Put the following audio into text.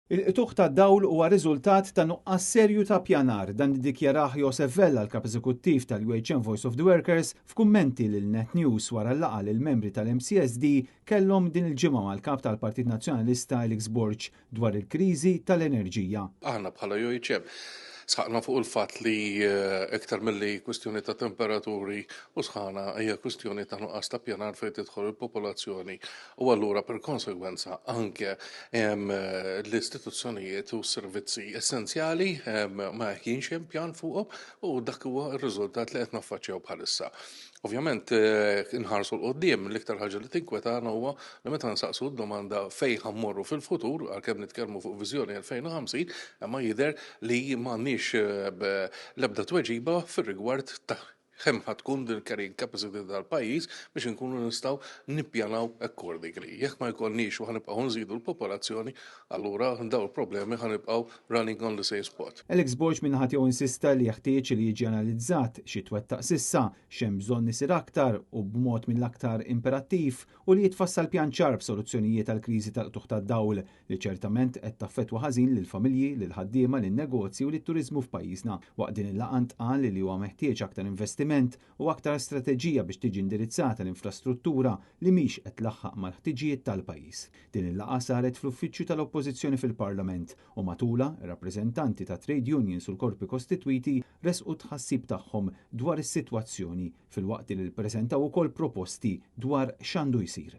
Il-qtuħ tad-dawl huwa riżultat ta' nuqqas serju ta' pjanar dan iddikjarah Josef Vella l-kap eżekuttiv tal-UHM Voice of the Workers f'kummenti lil Net News wara l-laqgħa li l-membri tal-MCSD kellhom din il-ġimgħa mal-kap tal-Partit Nazzjonalista Alex Borg dwar il-kriżi tal-enerġija. Aħna bħala UHM sħaqna fuq il-fatt li iktar milli kwistjoni ta' temperaturi u sħana hija kwistjoni ta' nuqqas ta' pjanar fejn tidħol il-popolazzjoni u allura per konsegwenza anke l-istituzzjonijiet u s-servizzi essenzjali ma kienx hemm pjan fuqhom u dak huwa r-riżultat li qed naffaċċjaw bħalissa. Ovvjament, inħarsu l-qoddim, l-iktar ħaġa li tinkwetana huwa li meta nsaqsu d-domanda fejn ħammorru fil-futur, għalkemm nitkellmu fuq viżjoni 2050, imma jidher li m'għandniex l-ebda tweġiba fir-rigward ta' kemm tkun din carrying capacity tal-pajjiż biex inkunu nistgħu nippjanaw accordingly. Jekk ma jkollniex u ħanibqgħu nżidu l-popolazzjoni, allura dawn il-problemi ħanibqgħu running on the same spot. Alex Borg minnaħat jew insista li jeħtieġ li jiġi analizzat xi twettaq sissa x'hemm bżonn isir aktar u b'mod mill-aktar imperattiv u li jitfassal pjan ċar b'soluzzjonijiet tal-kriżi tal-qtuħ tad-dawl li ċertament qed taffettwa ħażin lill-familji, lill-ħaddiema, lin-negozji u lit-turiżmu f'pajjiżna. Waqt din il-laqgħa qal li huwa meħtieġ aktar investiment u aktar strateġija biex tiġi indirizzata l-infrastruttura li mhix qed tlaħħaq mal-ħtiġijiet tal-pajjiż. Din il-laqgħa saret fl-uffiċċju tal-Oppożizzjoni fil-Parlament u matula ir-rappreżentanti ta' trade unions u l-korpi kostitwiti resqu tħassib tagħhom dwar is-sitwazzjoni filwaqt li ppreżentaw ukoll proposti dwar x'għandu jsir.